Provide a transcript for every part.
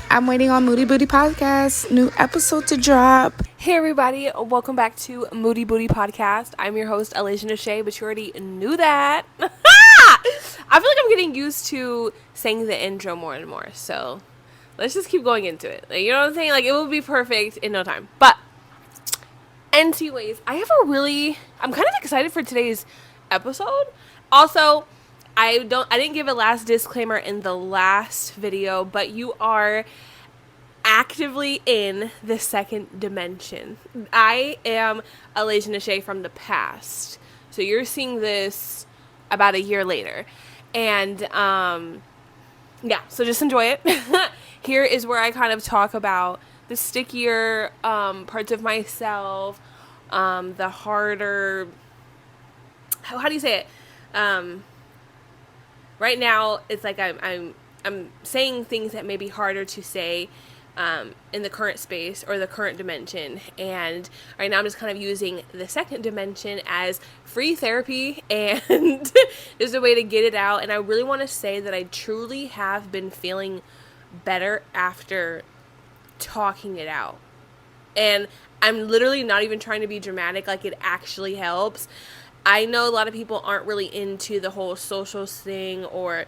I'm waiting on Moody Booty Podcast, new episode to drop. Hey everybody, welcome back to Moody Booty Podcast. I'm your host, Alicia Shea, but you already knew that. I feel like I'm getting used to saying the intro more and more, so let's just keep going into it. Like, you know what I'm saying? Like, it will be perfect in no time. But anyways, I'm kind of excited for today's episode. Also, I didn't give a last disclaimer in the last video, but you are actively in the second dimension. I am Alicia Shea from the past. So you're seeing this about a year later. And yeah, so just enjoy it. Here is where I kind of talk about the stickier parts of myself, the harder, how do you say it? Right now, it's like I'm saying things that may be harder to say in the current space or the current dimension. And right now I'm just kind of using the second dimension as free therapy and just a way to get it out. And I really want to say that I truly have been feeling better after talking it out. And I'm literally not even trying to be dramatic. Like, it actually helps. I know a lot of people aren't really into the whole socials thing or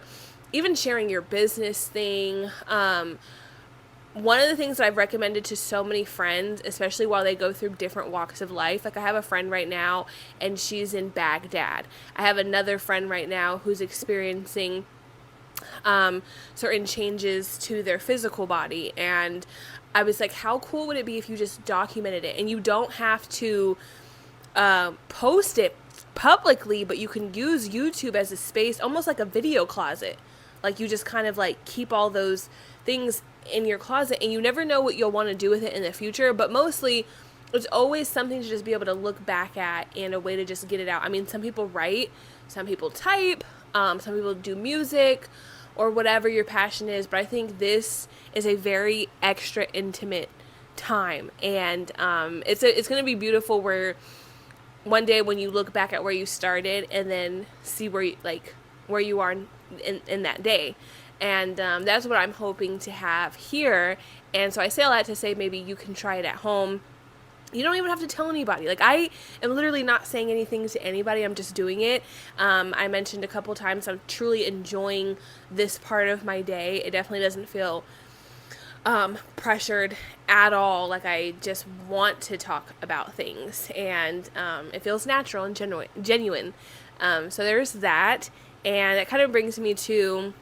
even sharing your business thing. One of the things that I've recommended to so many friends, especially while they go through different walks of life, like I have a friend right now and she's in Baghdad. I have another friend right now who's experiencing certain changes to their physical body. And I was like, how cool would it be if you just documented it? And you don't have to post it publicly, but you can use YouTube as a space, almost like a video closet. Like, you just kind of like keep all those things in your closet, and you never know what you'll want to do with it in the future. But mostly, it's always something to just be able to look back at and a way to just get it out. I mean, some people write, some people type, some people do music or whatever your passion is. But I think this is a very extra intimate time, and it's going to be beautiful where one day when you look back at where you started and then see where you are in that day. And that's what I'm hoping to have here. And so I say all that to say maybe you can try it at home. You don't even have to tell anybody. Like, I am literally not saying anything to anybody. I'm just doing it. I mentioned a couple times I'm truly enjoying this part of my day. It definitely doesn't feel pressured at all. Like, I just want to talk about things, and it feels natural and genuine. So there's that, and it kind of brings me to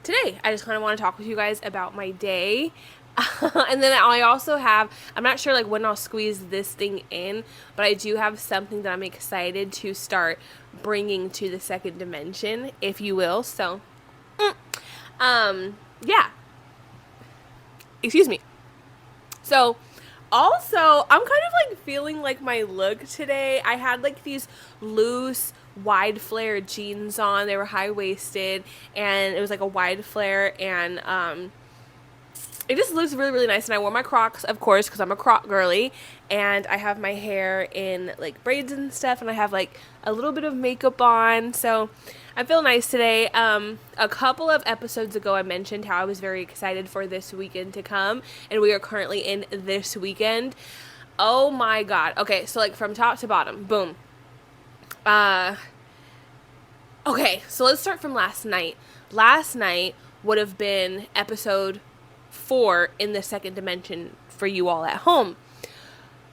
today. I just kind of want to talk with you guys about my day. And then I also have, I'm not sure like when I'll squeeze this thing in, but I do have something that I'm excited to start bringing to the second dimension, if you will. So yeah. Excuse me. So, also, I'm kind of like feeling like my look today. I had like these loose, wide flare jeans on. They were high-waisted, and it was like a wide flare, and it just looks really, really nice. And I wore my Crocs, of course, because I'm a Croc girly, and I have my hair in like braids and stuff, and I have like a little bit of makeup on, so I feel nice today. A couple of episodes ago, I mentioned how I was very excited for this weekend to come, and we are currently in this weekend. Oh my god. Okay, so like from top to bottom, boom. Okay, so let's start from last night. Last night would have been episode 4 in the second dimension for you all at home.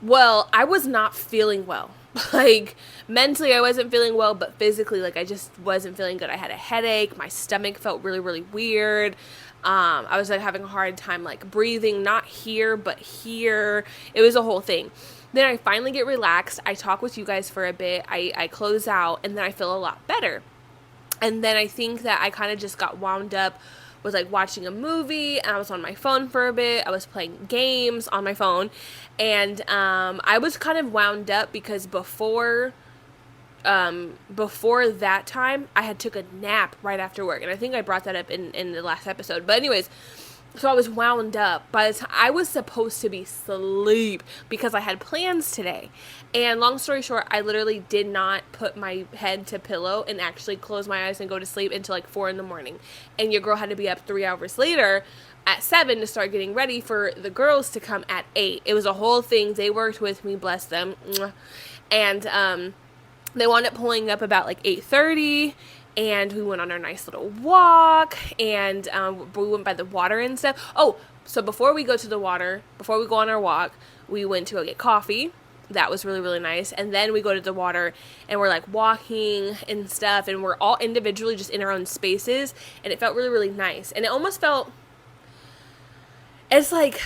Well, I was not feeling well. Like, mentally I wasn't feeling well, but physically, like, I just wasn't feeling good. I had a headache. My stomach felt really, really weird. I was like having a hard time like breathing, not here, but here. It was a whole thing. Then I finally get relaxed. I talk with you guys for a bit. I close out, and then I feel a lot better. And then I think that I kind of just got wound up with like watching a movie, and I was on my phone for a bit. I was playing games on my phone, and I was kind of wound up because before that time, I had took a nap right after work, and I think I brought that up in the last episode. But anyways, so I was wound up. By the time I was supposed to be asleep because I had plans today. And long story short, I literally did not put my head to pillow and actually close my eyes and go to sleep until like 4 a.m. And your girl had to be up 3 hours later at 7 to start getting ready for the girls to come at 8. It was a whole thing. They worked with me, bless them. And they wound up pulling up about like 8:30, and we went on our nice little walk, and we went by the water and stuff. Oh, so before we go to the water, before we go on our walk, we went to go get coffee. That was really, really nice. And then we go to the water, and we're like walking and stuff, and we're all individually just in our own spaces, and it felt really, really nice. And it almost felt, it's like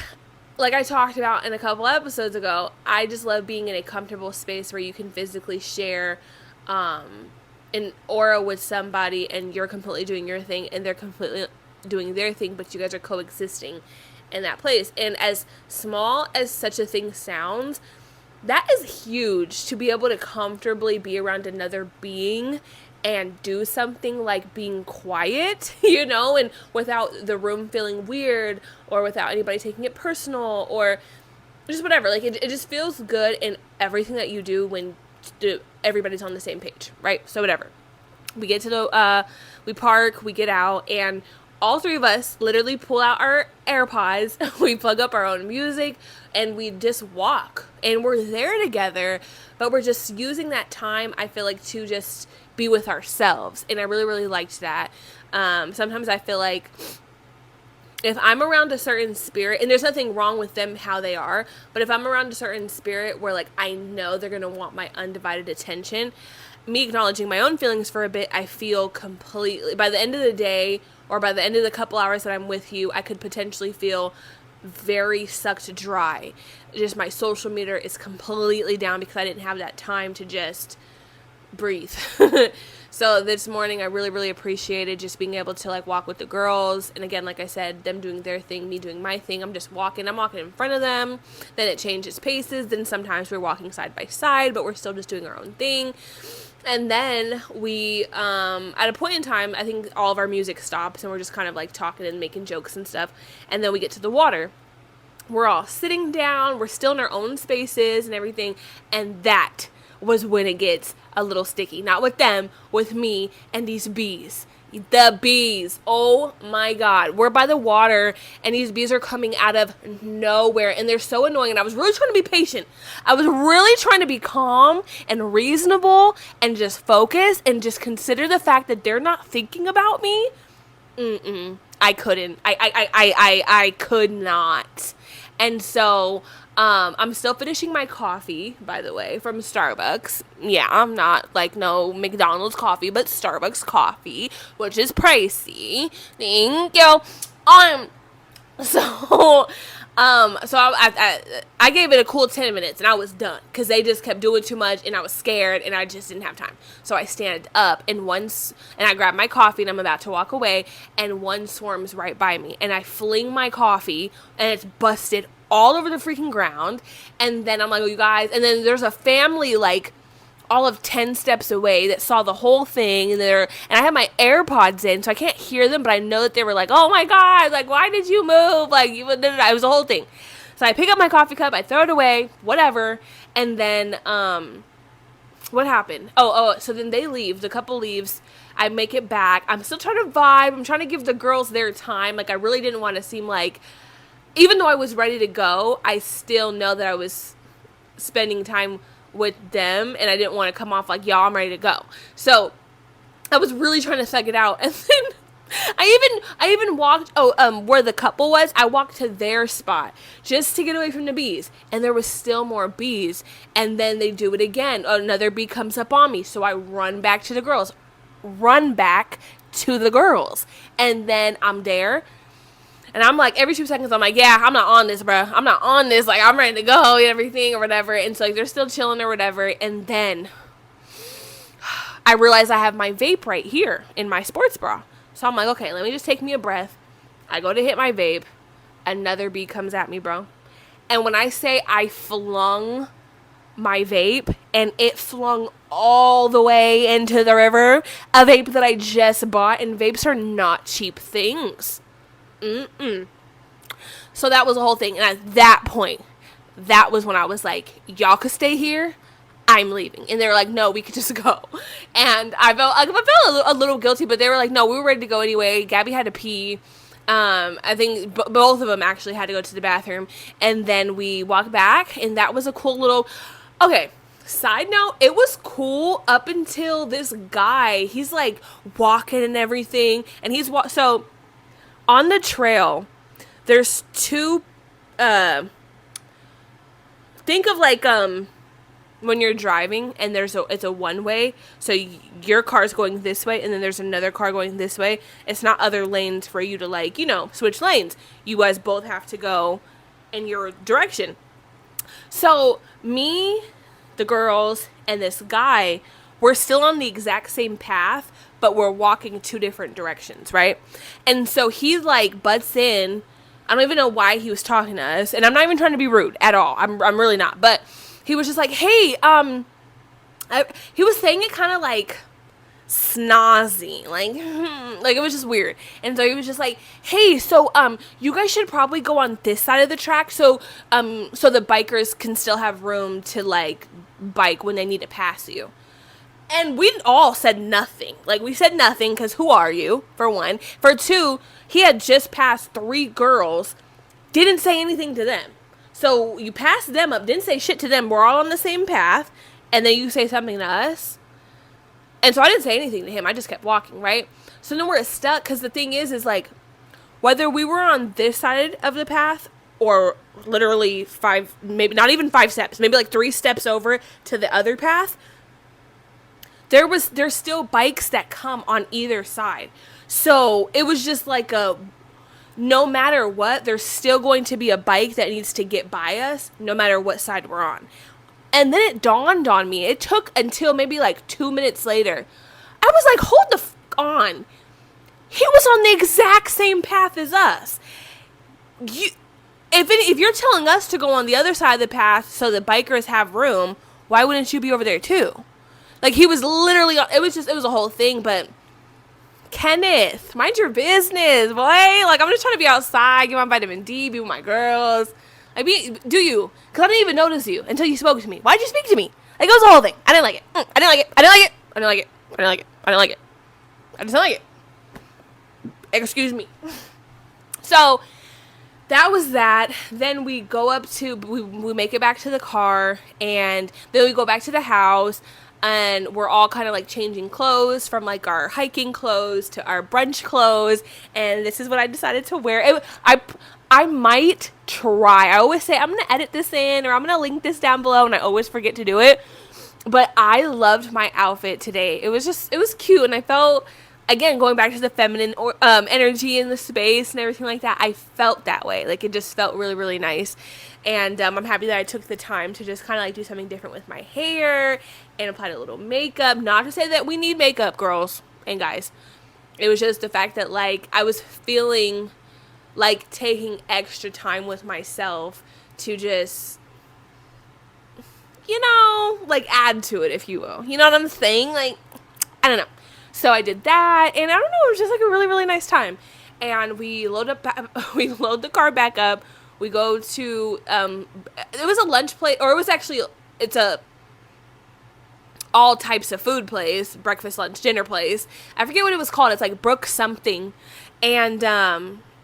I talked about in a couple episodes ago, I just love being in a comfortable space where you can physically share an aura with somebody, and you're completely doing your thing and they're completely doing their thing, but you guys are coexisting in that place. And as small as such a thing sounds, that is huge, to be able to comfortably be around another being and do something like being quiet, and without the room feeling weird, or without anybody taking it personal, or just whatever. Like, it just feels good in everything that you do when everybody's on the same page, right? So whatever. We get to we park, we get out, and all three of us literally pull out our AirPods, we plug up our own music, and we just walk. And we're there together, but we're just using that time, I feel like, to just be with ourselves. And I really, really liked that. Sometimes I feel like if I'm around a certain spirit, and there's nothing wrong with them how they are, but if I'm around a certain spirit where, like, I know they're going to want my undivided attention, me acknowledging my own feelings for a bit, I feel completely, by the end of the day, or by the end of the couple hours that I'm with you, I could potentially feel very sucked dry. Just my social meter is completely down because I didn't have that time to just breathe. So this morning I really, really appreciated just being able to like walk with the girls. And again, like I said, them doing their thing, me doing my thing. I'm walking in front of them. Then it changes paces. Then sometimes we're walking side by side, but we're still just doing our own thing. And then we, at a point in time, I think all of our music stops and we're just kind of like talking and making jokes and stuff. And then we get to the water. We're all sitting down. We're still in our own spaces and everything. And that was when it gets a little sticky. Not with them, with me and these bees. The bees. Oh my God. We're by the water and these bees are coming out of nowhere and they're so annoying. And I was really trying to be patient. I was really trying to be calm and reasonable and just focus and just consider the fact that they're not thinking about me. I couldn't. I could not. And so I'm still finishing my coffee, by the way, from Starbucks. Yeah, I'm not like no McDonald's coffee, but Starbucks coffee, which is pricey. Thank you. So I gave it a cool 10 minutes and I was done because they just kept doing too much and I was scared and I just didn't have time. So I stand up and I grab my coffee and I'm about to walk away and one swarms right by me and I fling my coffee and it's busted all over the freaking ground. And then I'm like, oh, you guys, and then there's a family like all of 10 steps away that saw the whole thing and I had my AirPods in so I can't hear them, but I know that they were like, oh my God, like why did you move? Like it was a whole thing. So I pick up my coffee cup, I throw it away, whatever, and then what happened? So then they leave, the couple leaves, I make it back, I'm still trying to vibe, I'm trying to give the girls their time, like I really didn't want to seem like, even though I was ready to go, I still know that I was spending time with them and I didn't want to come off like, y'all, I'm ready to go. So I was really trying to thug it out. And then I even walked, where the couple was, I walked to their spot just to get away from the bees. And there was still more bees. And then they do it again. Another bee comes up on me. So I run back to the girls. And then I'm there. And I'm like, every 2 seconds, I'm like, yeah, I'm not on this, bro. I'm not on this. Like, I'm ready to go and everything or whatever. And so, like, they're still chilling or whatever. And then I realize I have my vape right here in my sports bra. So I'm like, okay, let me just take me a breath. I go to hit my vape. Another bee comes at me, bro. And when I say I flung my vape and it flung all the way into the river, a vape that I just bought, and vapes are not cheap things. So that was the whole thing. And at that point, that was when I was like, y'all could stay here, I'm leaving. And they were like, no, we could just go. And I felt a little guilty, but they were like, no, we were ready to go anyway. Gabby had to pee. I think both of them actually had to go to the bathroom. And then we walked back, and that was a cool little... Okay, side note, it was cool up until this guy, he's like walking and everything. And he's... So, on the trail, there's two... think of like... when you're driving and it's a one way, so your car's going this way and then there's another car going this way. It's not other lanes for you to like, switch lanes. You guys both have to go in your direction. So me, the girls, and this guy, we're still on the exact same path, but we're walking two different directions, right? And so he like butts in. I don't even know why he was talking to us, and I'm not even trying to be rude at all. I'm really not, but he was just like, hey, he was saying it kind of like snazzy, like it was just weird. And so he was just like, hey, so, you guys should probably go on this side of the track so the bikers can still have room to like bike when they need to pass you. And we all said nothing. Like, we said nothing because who are you, for one. For two, he had just passed 3 girls, didn't say anything to them. So you passed them up, didn't say shit to them. We're all on the same path. And then you say something to us. And so I didn't say anything to him. I just kept walking, right? So then we're stuck because the thing is like, whether we were on this side of the path or literally 5, maybe not even 5 steps, maybe like 3 steps over to the other path, there's still bikes that come on either side. So it was just like no matter what, there's still going to be a bike that needs to get by us, no matter what side we're on. And then it dawned on me. It took until maybe like 2 minutes later. I was like, hold the on. He was on the exact same path as us. If you're telling us to go on the other side of the path so the bikers have room, why wouldn't you be over there too? Like, he was literally, it was a whole thing, but... Kenneth, mind your business, boy. Like, I'm just trying to be outside, get my vitamin D, be with my girls. Like, do you? Because I didn't even notice you until you spoke to me. Why'd you speak to me? Like, it was the whole thing. I didn't like it. I didn't like it. I didn't like it. I didn't like it. I didn't like it. I didn't like it. I just didn't like it. Excuse me. So, that was that. Then we go up to, we make it back to the car, and then we go back to the house. And we're all kind of like changing clothes from like our hiking clothes to our brunch clothes. And this is what I decided to wear. I might try. I always say I'm going to edit this in or I'm going to link this down below. And I always forget to do it. But I loved my outfit today. It was cute. And I felt, again, going back to the feminine energy in the space and everything like that, I felt that way. Like, it just felt really, really nice. And I'm happy that I took the time to just kind of like do something different with my hair and applied a little makeup. Not to say that we need makeup, girls and guys. It was just the fact that like I was feeling like taking extra time with myself to just, like add to it, if you will. You know what I'm saying? Like, I don't know. So I did that, and I don't know, it was just like a really, really nice time. And we load the car back up. We go to, it was a lunch place, or it's a all types of food place, breakfast, lunch, dinner place. I forget what it was called. It's like Brook something. And,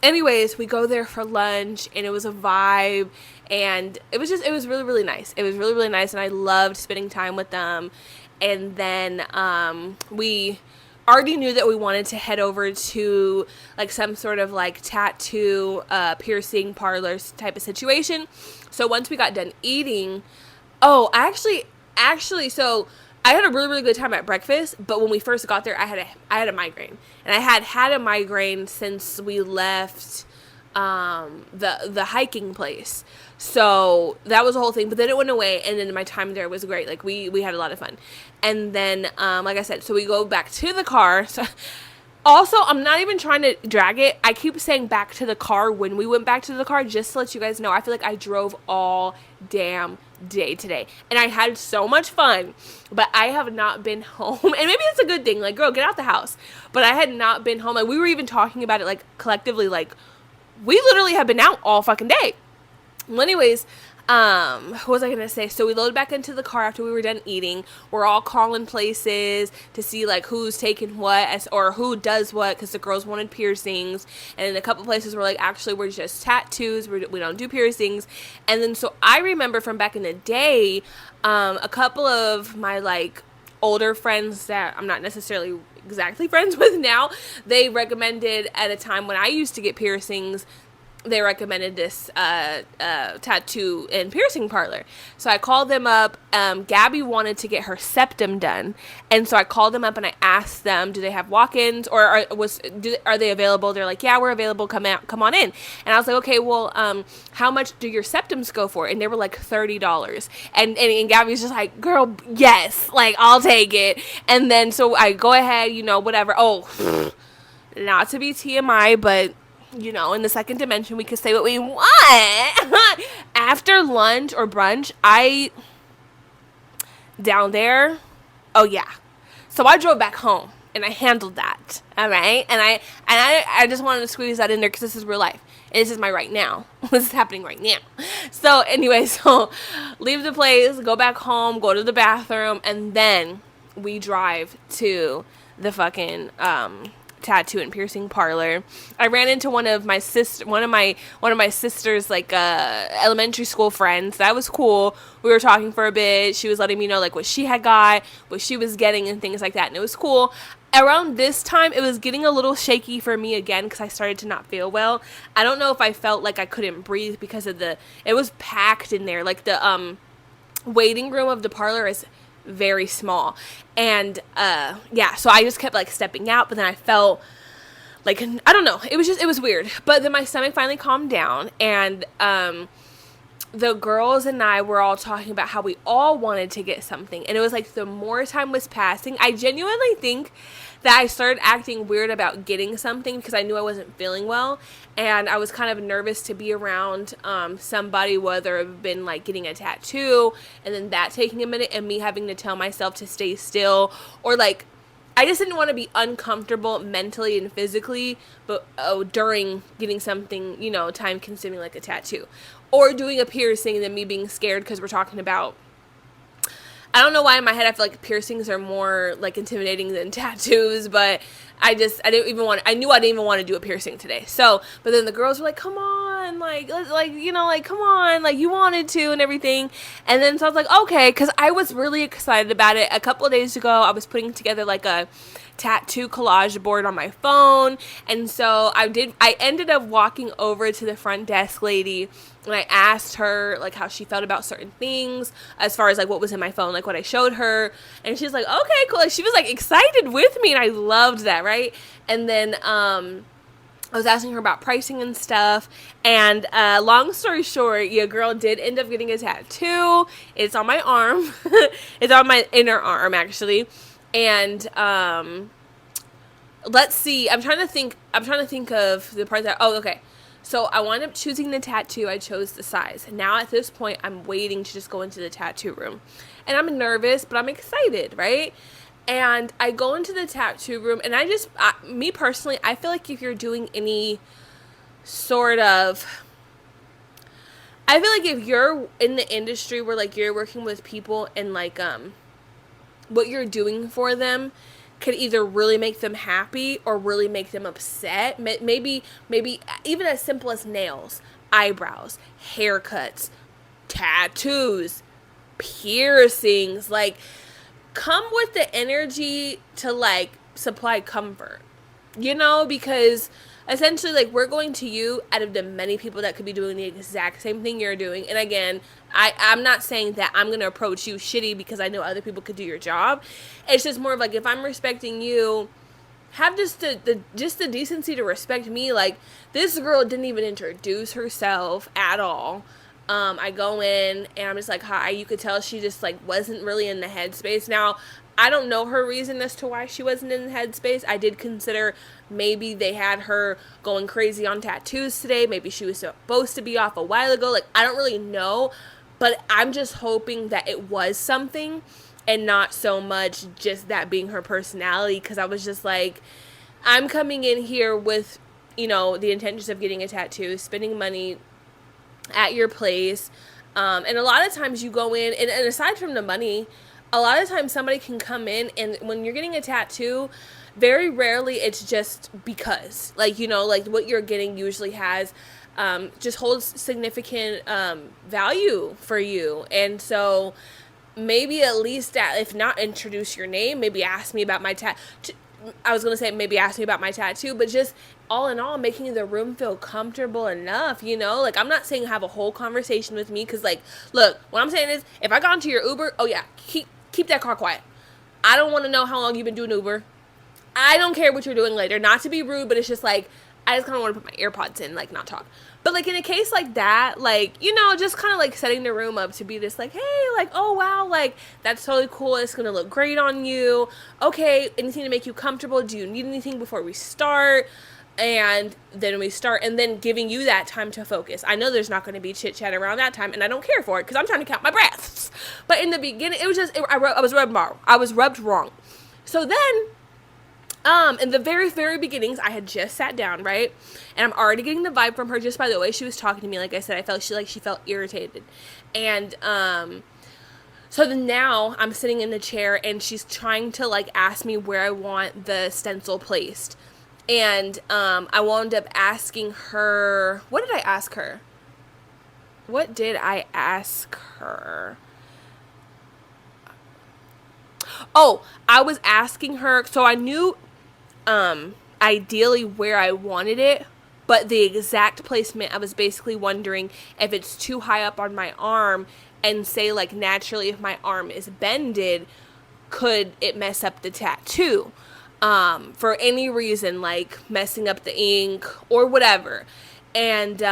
anyways, we go there for lunch, and it was a vibe, and it was really, really nice. It was really, really nice, and I loved spending time with them. And then, we already knew that we wanted to head over to like some sort of like tattoo, piercing parlors type of situation. So once we got done eating, so I had a really, really good time at breakfast, but when we first got there, I had a migraine, and I had a migraine since we left, the hiking place. So that was the whole thing, but then it went away, and then my time there was great. Like, we had a lot of fun. And then, like I said, so we go back to the car. So, also, I'm not even trying to drag it. I keep saying back to the car when we went back to the car, just to let you guys know. I feel like I drove all damn day today, and I had so much fun, but I have not been home. And maybe it's a good thing. Like, girl, get out the house. But I had not been home. Like, we were even talking about it, like, collectively, like, we literally have been out all fucking day. Well, anyways, what was I gonna say? So we loaded back into the car after we were done eating. We're all calling places to see like who's taking what or who does what, because the girls wanted piercings, and in a couple places we're like, actually we're just tattoos. We don't do piercings. And then so I remember from back in the day, a couple of my like older friends that I'm not necessarily exactly friends with now, they recommended at a time when I used to get piercings, they recommended this tattoo and piercing parlor. So I called them up. Gabby wanted to get her septum done, and so I called them up and I asked them, do they have walk-ins, or are they available? They're like, yeah, we're available. Come on in. And I was like, okay, well, how much do your septums go for? And they were like $30. And Gabby's just like, girl, yes, like I'll take it. And then so I go ahead, whatever. Oh, not to be TMI, but in the second dimension, we could say what we want. After lunch or brunch, down there, oh yeah. So I drove back home and I handled that. All right. And I just wanted to squeeze that in there because this is real life. And this is my right now. This is happening right now. So anyway, leave the place, go back home, go to the bathroom, and then we drive to the fucking, tattoo and piercing parlor. I ran into one of my sister's like elementary school friends. That was cool. We were talking for a bit. She was letting me know like what she had got, what she was getting, and things like that, and it was cool. Around this time, it was getting a little shaky for me again because I started to not feel well. I don't know if I felt like I couldn't breathe because of it was packed in there. Like the waiting room of the parlor is very small, and so I just kept like stepping out, but then I felt like, I don't know, it was weird. But then my stomach finally calmed down, and the girls and I were all talking about how we all wanted to get something, and it was like the more time was passing, I genuinely think that I started acting weird about getting something because I knew I wasn't feeling well, and I was kind of nervous to be around somebody, whether it had been like getting a tattoo and then that taking a minute and me having to tell myself to stay still, or like I just didn't want to be uncomfortable mentally and physically, but during getting something, time consuming like a tattoo or doing a piercing, and then me being scared because we're talking about, I don't know why in my head I feel like piercings are more like intimidating than tattoos, but I knew I didn't even want to do a piercing today. So, but then the girls were like, come on, come on, like you wanted to and everything. And then so I was like, okay, because I was really excited about it. A couple of days ago, I was putting together like a tattoo collage board on my phone, and so I ended up walking over to the front desk lady, and I asked her like how she felt about certain things as far as like what was in my phone, like what I showed her, and she's like, okay, cool. Like she was like excited with me, and I loved that, right? And then I was asking her about pricing and stuff, and long story short, your girl did end up getting a tattoo. It's on my arm. It's on my inner arm, actually. And let's see. I'm trying to think of the part that. Oh, okay. So I wound up choosing the tattoo. I chose the size. Now at this point, I'm waiting to just go into the tattoo room, and I'm nervous, but I'm excited, right? And I go into the tattoo room, and me personally, I feel like if you're doing any sort of, I feel like if you're in the industry where like you're working with people and like what you're doing for them could either really make them happy or really make them upset. Maybe even as simple as nails, eyebrows, haircuts, tattoos, piercings. Like, come with the energy to like supply comfort, because essentially like we're going to you out of the many people that could be doing the exact same thing you're doing. And again, I'm not saying that I'm going to approach you shitty because I know other people could do your job. It's just more of like, if I'm respecting you, have just the decency to respect me. Like, this girl didn't even introduce herself at all. I go in and I'm just like, hi. You could tell she just like wasn't really in the headspace. Now, I don't know her reason as to why she wasn't in the headspace. I did consider maybe they had her going crazy on tattoos today. Maybe she was supposed to be off a while ago. Like, I don't really know. But I'm just hoping that it was something and not so much just that being her personality. Because I was just like, I'm coming in here with, the intentions of getting a tattoo, spending money at your place. And a lot of times you go in, and aside from the money, a lot of times somebody can come in, and when you're getting a tattoo, very rarely it's just because. Like, you know, like what you're getting usually has just holds significant value for you. And so maybe at least, if not introduce your name, maybe ask me about my tattoo. I was going to say maybe ask me about my tattoo, but just all in all, making the room feel comfortable enough, you know? Like, I'm not saying have a whole conversation with me, because, like, look, what I'm saying is, if I got into your Uber, oh, yeah, keep that car quiet. I don't want to know how long you've been doing Uber. I don't care what you're doing later. Not to be rude, but it's just, like, I just kind of want to put my AirPods in, like, not talk. But, like, in a case like that, like, you know, just kind of, like, setting the room up to be this, like, hey, like, oh, wow, like, that's totally cool. It's going to look great on you. Okay, anything to make you comfortable? Do you need anything before we start? And then we start, and then giving you that time to focus. I know there's not going to be chit-chat around that time, and I don't care for it, because I'm trying to count my breaths. But in the beginning, it was just, I was rubbed wrong. So then, in the very, very beginnings, I had just sat down, right? And I'm already getting the vibe from her just by the way she was talking to me. Like I said, I felt she felt irritated. And, so then now I'm sitting in the chair, and she's trying to, like, ask me where I want the stencil placed. And, I wound up asking her, what did I ask her? What did I ask her? Oh, I was asking her, so I knew, ideally where I wanted it, but the exact placement, I was basically wondering if it's too high up on my arm, and say, like, naturally, if my arm is bended, could it mess up the tattoo? For any reason, like messing up the ink or whatever. And,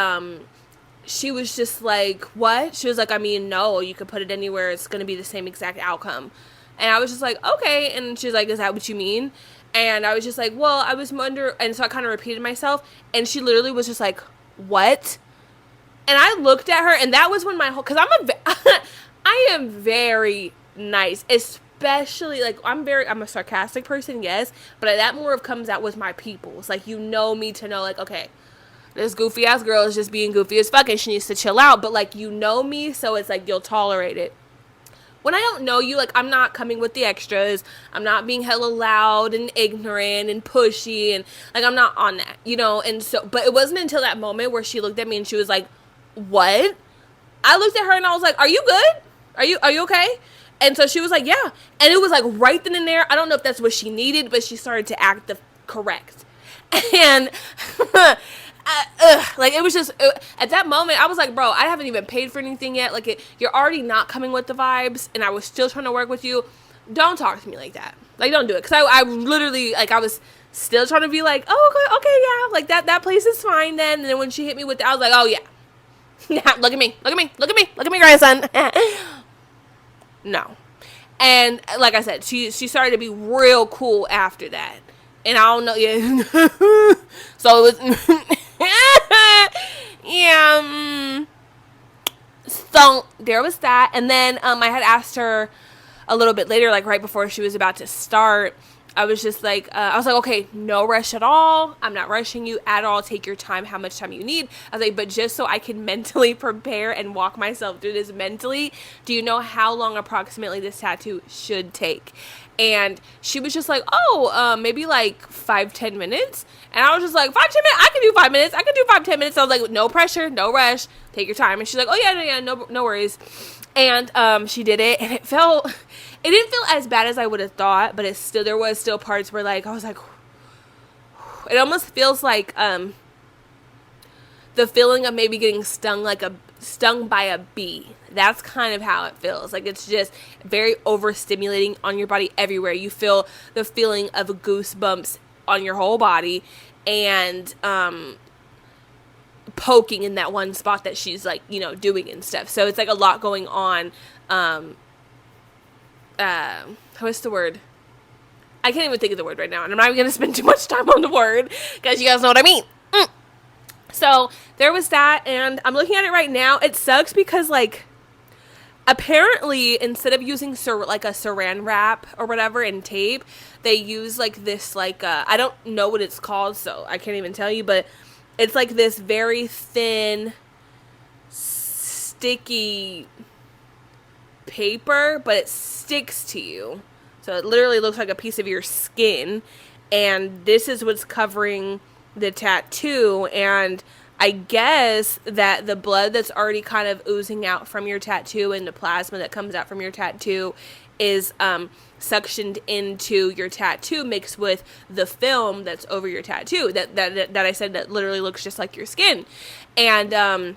she was just like, what? She was like, I mean, no, you could put it anywhere. It's going to be the same exact outcome. And I was just like, okay. And she's like, is that what you mean? And I was just like, well, I was wondering. And so I kind of repeated myself. And she literally was just like, what? And I looked at her, and that was when my whole, because I am very nice, especially, like, I'm a sarcastic person, yes, but that more of comes out with my peoples. Like, you know me to know, like, okay, this goofy ass girl is just being goofy as fuck, and she needs to chill out, but, like, you know me, so it's like, you'll tolerate it. When I don't know you, like, I'm not coming with the extras, I'm not being hella loud and ignorant and pushy, and, like, I'm not on that, you know, and so, but it wasn't until that moment where she looked at me and she was like, what? I looked at her and I was like, are you good? Are you okay? And so she was like, yeah. And it was like right then and there. I don't know if that's what she needed, but she started to act correct. And like, it was just, at that moment, I was like, bro, I haven't even paid for anything yet. Like, you're already not coming with the vibes, and I was still trying to work with you. Don't talk to me like that. Like, don't do it. Because I literally, like, I was still trying to be like, oh, okay, yeah. Like, that place is fine then. And then when she hit me with that, I was like, oh, yeah. Look at me, grandson. No. And like I said, she started to be real cool after that. And I don't know, yeah. So it was, yeah. So there was that. And then I had asked her a little bit later, like right before she was about to start, I was just like, okay, no rush at all. I'm not rushing you at all. Take your time, how much time you need. I was like, but just so I can mentally prepare and walk myself through this mentally, do you know how long approximately this tattoo should take? And she was just like, maybe like 5-10 minutes. And I was just like, 5-10 minutes? I can do 5 minutes. I can do 5-10 minutes. I was like, no pressure, no rush. Take your time. And she's like, oh, yeah, no worries. And she did it, and it didn't feel as bad as I would have thought, but there was still parts where, like, I was like, it almost feels like the feeling of maybe getting stung by a bee. That's kind of how it feels. Like, it's just very overstimulating on your body everywhere. You feel the feeling of goosebumps on your whole body, and poking in that one spot that she's, like, you know, doing and stuff. So it's like a lot going on. What's the word? I can't even think of the word right now, and I'm not even going to spend too much time on the word, because you guys know what I mean. So there was that, and I'm looking at it right now. It sucks because, like, apparently instead of using like a saran wrap or whatever and tape, they use like this, like, I don't know what it's called, so I can't even tell you, but it's like this very thin sticky paper, but it sticks to you. So it literally looks like a piece of your skin. And this is what's covering the tattoo. And I guess that the blood that's already kind of oozing out from your tattoo and the plasma that comes out from your tattoo is suctioned into your tattoo mixed with the film that's over your tattoo that I said that literally looks just like your skin. And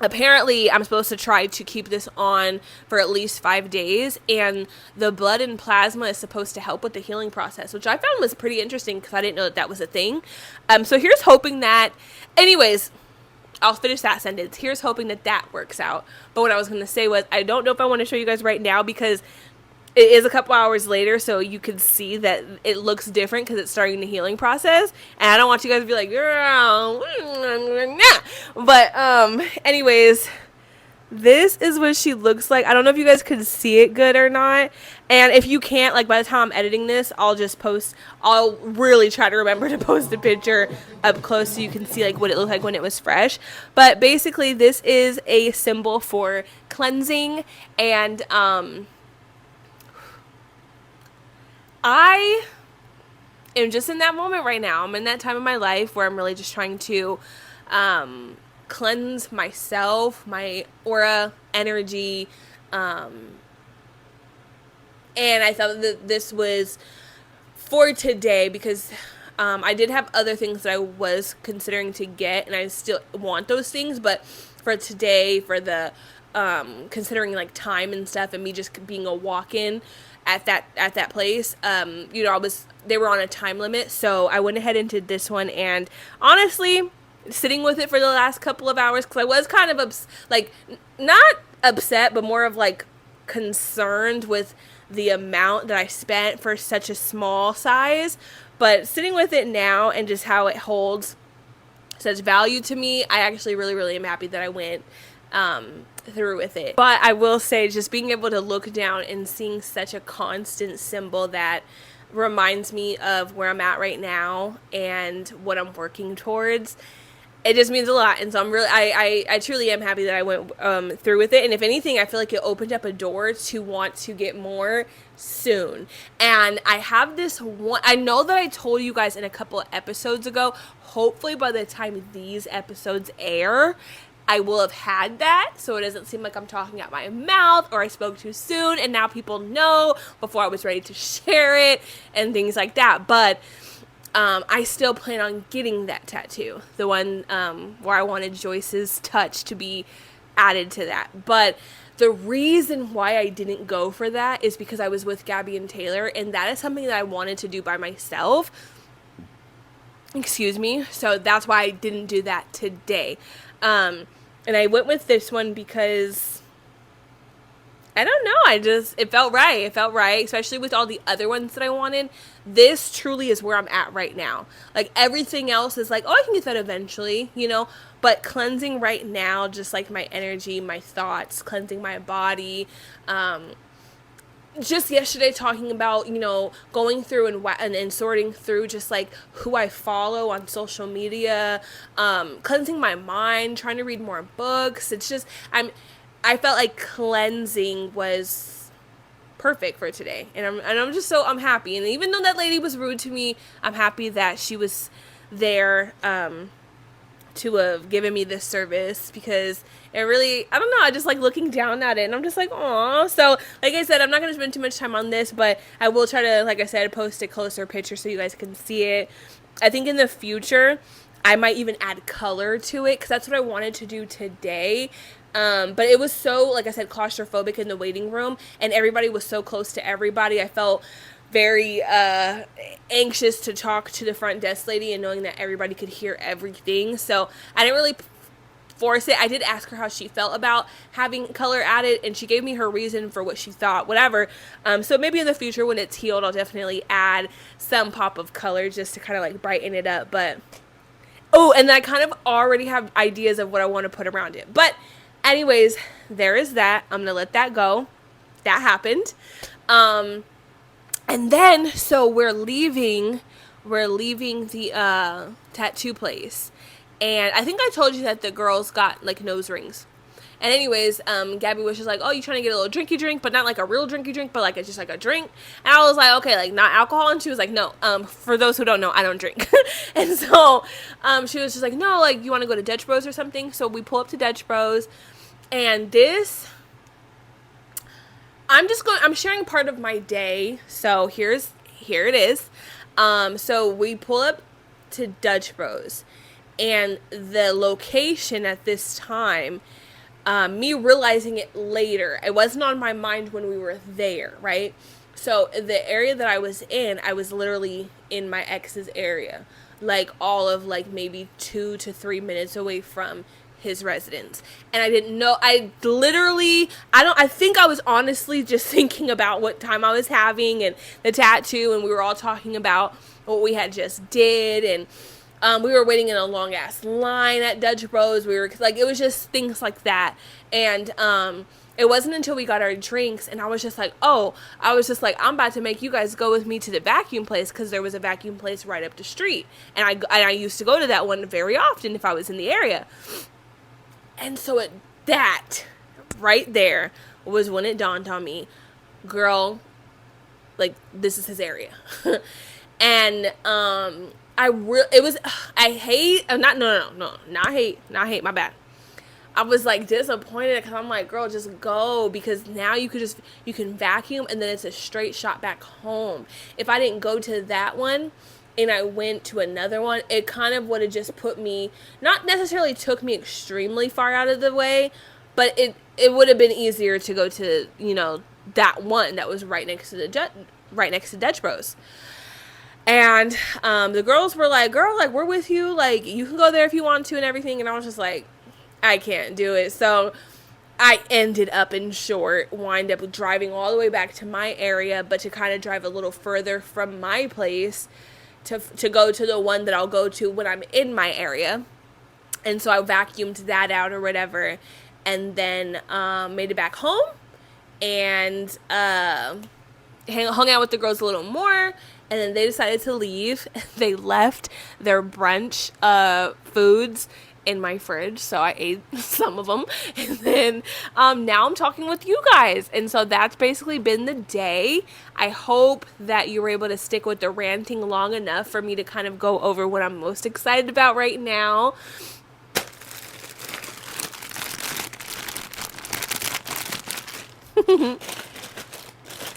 apparently I'm supposed to try to keep this on for at least 5 days, and the blood and plasma is supposed to help with the healing process, which I found was pretty interesting because I didn't know that was a thing. So here's hoping that, anyways, I'll finish that sentence. Here's hoping that works out. But what I was going to say was, I don't know if I want to show you guys right now because it is a couple hours later, so you can see that it looks different because it's starting the healing process. And I don't want you guys to be like, girl, nah. But anyways, this is what she looks like. I don't know if you guys can see it good or not. And if you can't, like, by the time I'm editing this, I'll really try to remember to post a picture up close so you can see, like, what it looked like when it was fresh. But basically, this is a symbol for cleansing, and I am just in that moment right now. I'm in that time of my life where I'm really just trying to cleanse myself, my aura, energy, and I thought that this was for today because I did have other things that I was considering to get, and I still want those things, but for today, for the considering like time and stuff and me just being a walk-in at that place, they were on a time limit, so I went ahead and did this one. And honestly, sitting with it for the last couple of hours, because I was kind of not upset, but more of like concerned with the amount that I spent for such a small size. But sitting with it now and just how it holds such value to me, I actually really, really am happy that I went through with it. But I will say, just being able to look down and seeing such a constant symbol that reminds me of where I'm at right now and what I'm working towards, it just means a lot. And so I'm really, I truly am happy that I went through with it. And if anything, I feel like it opened up a door to want to get more soon. And I have this one, I know that I told you guys in a couple of episodes ago, hopefully by the time these episodes air, I will have had that, so it doesn't seem like I'm talking out my mouth or I spoke too soon, and now people know before I was ready to share it and things like that. But I still plan on getting that tattoo, the one where I wanted Joyce's touch to be added to that. But the reason why I didn't go for that is because I was with Gabby and Taylor, and that is something that I wanted to do by myself. Excuse me. So that's why I didn't do that today. And I went with this one because, I don't know, it felt right. It felt right, especially with all the other ones that I wanted. This truly is where I'm at right now. Like, everything else is like, oh, I can get that eventually, but cleansing right now, just like my energy, my thoughts, cleansing my body, just yesterday talking about, going through and sorting through just like who I follow on social media, cleansing my mind, trying to read more books. It's just, I felt like cleansing was perfect for today. And I'm happy. And even though that lady was rude to me, I'm happy that she was there, to have given me this service, because it really, I don't know, I just like looking down at it and I'm just like, aw. So like I said, I'm not going to spend too much time on this, but I will try to, like I said, post a closer picture so you guys can see it. I think in the future I might even add color to it, because that's what I wanted to do today. But it was so, like I said, claustrophobic in the waiting room, and everybody was so close to everybody. I felt very anxious to talk to the front desk lady and knowing that everybody could hear everything. So I didn't really force it. I did ask her how she felt about having color added, and she gave me her reason for what she thought, whatever. So maybe in the future when it's healed, I'll definitely add some pop of color just to kind of like brighten it up. But, oh, and I kind of already have ideas of what I want to put around it. But anyways, there is that. I'm going to let that go. That happened. And then, so we're leaving the tattoo place. And I think I told you that the girls got like nose rings. And anyways, Gabby was just like, oh, you trying to get a little drinky drink, but not like a real drinky drink, but like it's just like a drink. And I was like, okay, like not alcohol. And she was like, no, for those who don't know, I don't drink. And so she was just like, no, like you want to go to Dutch Bros or something? So we pull up to Dutch Bros, and I'm sharing part of my day. So here it is. So we pull up to Dutch Bros, and the location at this time, me realizing it later, it wasn't on my mind when we were there, right? So the area that I was in, I was literally in my ex's area, like all of like maybe 2 to 3 minutes away from his residence. And I didn't know, I think I was honestly just thinking about what time I was having and the tattoo, and we were all talking about what we had just did, and we were waiting in a long ass line at Dutch Bros. We were like, it was just things like that. And it wasn't until we got our drinks, and I was just like, I'm about to make you guys go with me to the vacuum place, because there was a vacuum place right up the street, and I used to go to that one very often if I was in the area. And so that right there was when it dawned on me, girl, like this is his area. And my bad. I was like disappointed, because I'm like, girl, just go, because now you can vacuum, and then it's a straight shot back home. If I didn't go to that one and I went to another one, it kind of would have just put me, not necessarily took me extremely far out of the way, but it would have been easier to go to, that one that was right next to Dutch Bros. And the girls were like, girl, like, we're with you, like, you can go there if you want to and everything. And I was just like, I can't do it. So I ended up, in short, wind up driving all the way back to my area, but to kind of drive a little further from my place to go to the one that I'll go to when I'm in my area. And so I vacuumed that out or whatever, and then made it back home, and hung out with the girls a little more. And then they decided to leave. They left their brunch foods in my fridge, so I ate some of them. And then now I'm talking with you guys. And so that's basically been the day. I hope that you were able to stick with the ranting long enough for me to kind of go over what I'm most excited about right now.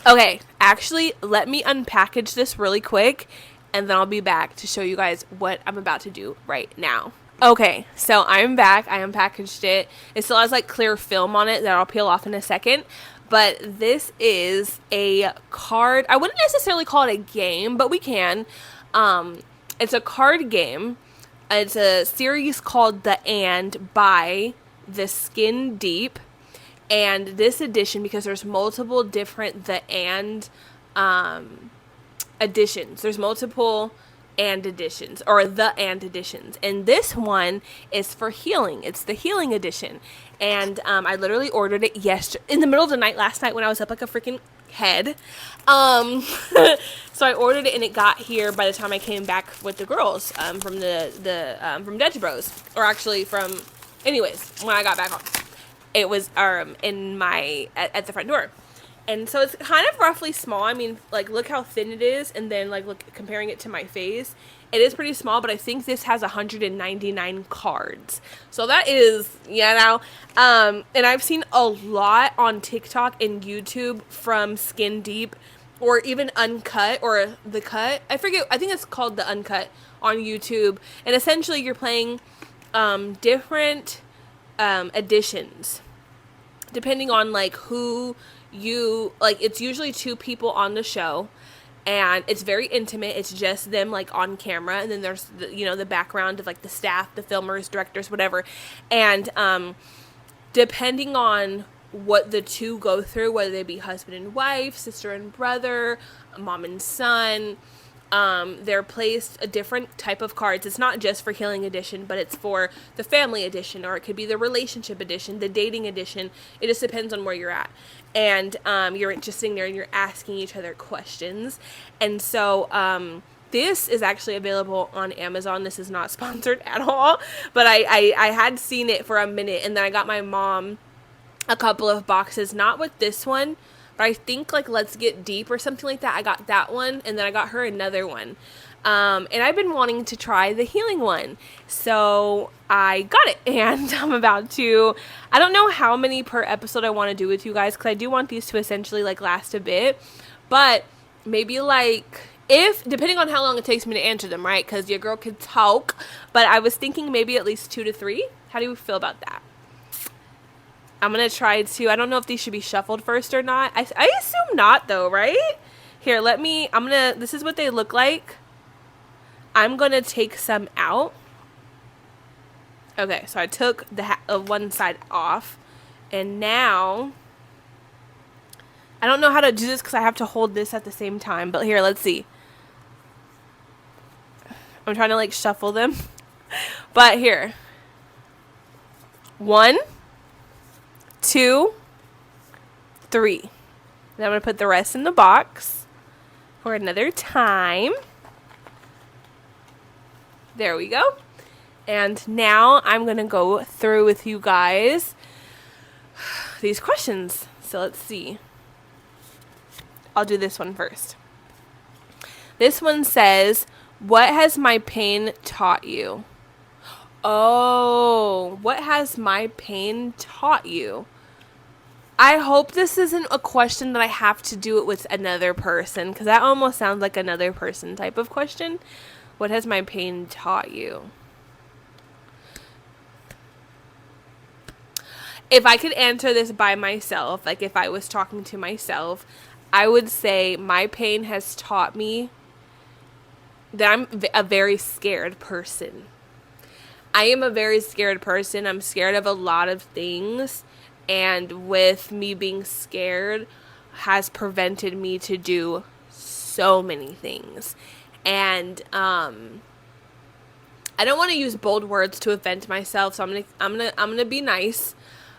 Okay, actually, let me unpackage this really quick, and then I'll be back to show you guys what I'm about to do right now. Okay, so I'm back. I unpackaged it. It still has like clear film on it that I'll peel off in a second. But this is a card. I wouldn't necessarily call it a game, but we can. It's a card game. It's a series called The And by The Skin Deep. And this edition, because there's multiple different The And editions. There's multiple And editions, or The And editions. And this one is for healing. It's the healing edition. And I literally ordered it in the middle of the night last night when I was up like a freaking head. So I ordered it, and it got here by the time I came back with the girls from from Dutch Bros. Or actually anyways, when I got back home. It was in at the front door. And so it's kind of roughly small. I mean, like, look how thin it is, and then like look, comparing it to my face, it is pretty small, but I think this has 199 cards. So that is, and I've seen a lot on TikTok and YouTube from Skin Deep, or even Uncut, or The Cut. I forget, I think it's called The Uncut on YouTube. And essentially you're playing different editions depending on like who you like. It's usually 2 people on the show, and it's very intimate. It's just them like on camera, and then there's the background of like the staff, the filmers, directors, whatever. And depending on what the 2 go through, whether they be husband and wife, sister and brother, mom and son, they're placed a different type of cards. It's not just for healing edition, but it's for the family edition, or it could be the relationship edition, the dating edition. It just depends on where you're at. And you're just sitting there and you're asking each other questions. And so This is actually available on Amazon. This is not sponsored at all, but I had seen it for a minute, and then I got my mom a couple of boxes, not with this one, but I think like Let's Get Deep or something like that. I got that one, and then I got her another one. And I've been wanting to try the healing one. So I got it, and I'm about to, I don't know how many per episode I want to do with you guys, because I do want these to essentially like last a bit, but maybe like, if, depending on how long it takes me to answer them, right? Because your girl can talk, but I was thinking maybe at least 2 to 3. How do you feel about that? I'm going to try to, I don't know if these should be shuffled first or not. I assume not though, right? Here, this is what they look like. I'm going to take some out. Okay, so I took the one side off. And now, I don't know how to do this because I have to hold this at the same time. But here, let's see. I'm trying to like shuffle them. But here. 1, 2, 3. Then I'm going to put the rest in the box for another time. There we go. And now I'm going to go through with you guys these questions. So let's see. I'll do this one first. This one says, what has my pain taught you? Oh, what has my pain taught you? I hope this isn't a question that I have to do it with another person, because that almost sounds like another person type of question. What has my pain taught you? If I could answer this by myself, like if I was talking to myself, I would say my pain has taught me that I'm a very scared person. I am a very scared person. I'm scared of a lot of things. And with me being scared has prevented me to do so many things. And I don't want to use bold words to offend myself, so I'm gonna be nice.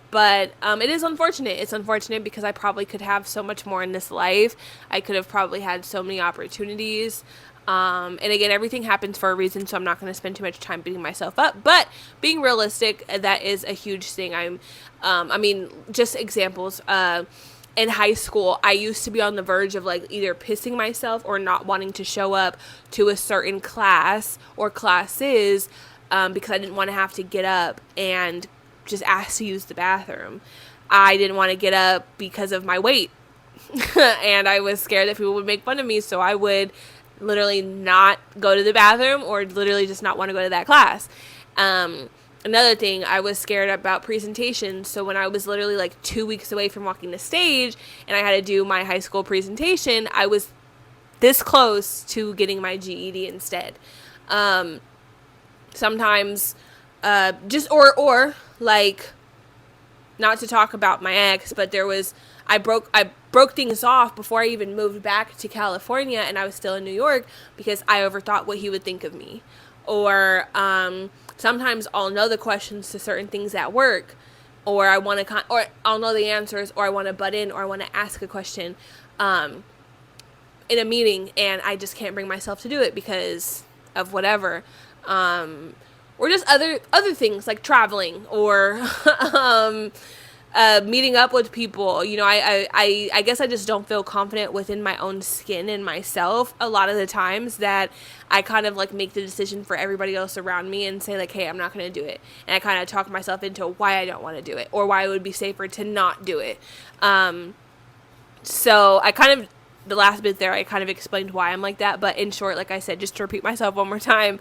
But it is unfortunate. It's unfortunate because I probably could have so much more in this life. I could have probably had so many opportunities. And again, everything happens for a reason, so I'm not going to spend too much time beating myself up. But being realistic, that is a huge thing. Just examples. In high school, I used to be on the verge of like either pissing myself or not wanting to show up to a certain class or classes because I didn't want to have to get up and just ask to use the bathroom. I didn't want to get up because of my weight. And I was scared that people would make fun of me, so I would literally not go to the bathroom or literally just not want to go to that class. Another thing, I was scared about presentations. So when I was literally like 2 weeks away from walking the stage and I had to do my high school presentation, I was this close to getting my GED instead. Sometimes, or like, not to talk about my ex, but I broke things off before I even moved back to California, and I was still in New York because I overthought what he would think of me. Or sometimes I'll know the questions to certain things at work, or or I'll know the answers, or I want to butt in, or I want to ask a question in a meeting, and I just can't bring myself to do it because of whatever. Or just other things like traveling or meeting up with people. You know, I guess I just don't feel confident within my own skin and myself a lot of the times, that I kind of like make the decision for everybody else around me and say like, hey, I'm not going to do it. And I kind of talk myself into why I don't want to do it or why it would be safer to not do it. So I kind of, the last bit there, I kind of explained why I'm like that. But in short, like I said, just to repeat myself one more time,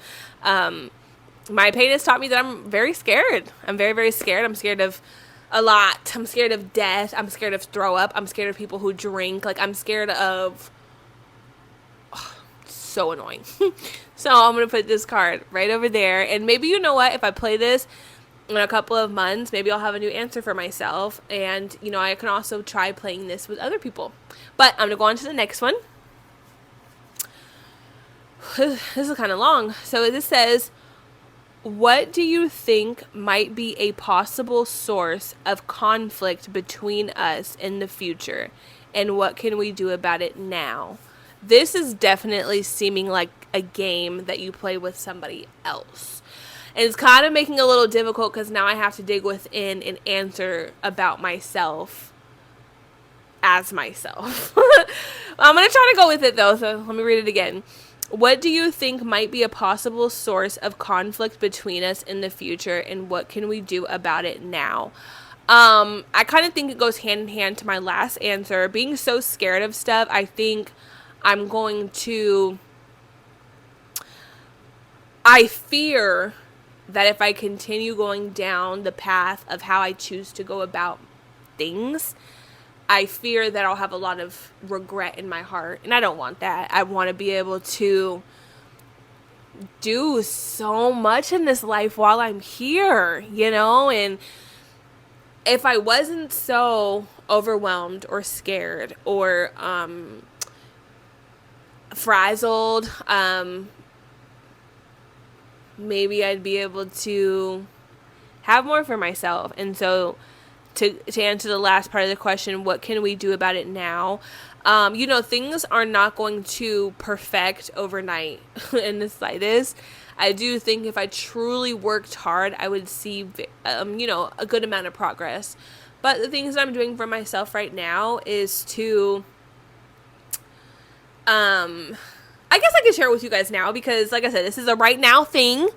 my pain has taught me that I'm very scared. I'm very, very scared. I'm scared of a lot. I'm scared of death. I'm scared of throw up. I'm scared of people who drink. Like, I'm scared of... so annoying. So I'm going to put this card right over there. And maybe, you know what, if I play this in a couple of months, maybe I'll have a new answer for myself. And, you know, I can also try playing this with other people. But I'm going to go on to the next one. This is kind of long. So this says... what do you think might be a possible source of conflict between us in the future? And what can we do about it now? this is definitely seeming like a game that you play with somebody else. And it's kind of making it a little difficult because now I have to dig within and answer about myself as myself. I'm going to try to go with it though, so let me read it again. What do you think might be a possible source of conflict between us in the future, and what can we do about it now? I kind of think it goes hand in hand to my last answer. Being so scared of stuff, I think I'm going to... I fear that if I continue going down the path of how I choose to go about things, I fear that I'll have a lot of regret in my heart. And I don't want that. I want to be able to do so much in this life while I'm here, you know? And if I wasn't so overwhelmed or scared or frazzled, maybe I'd be able to have more for myself. And so to answer the last part of the question, what can we do about it now? Things are not going to perfect overnight in the slightest. I do think if I truly worked hard, I would see, a good amount of progress. But the things that I'm doing for myself right now is to, I guess I can share it with you guys now because, like I said, this is a right now thing.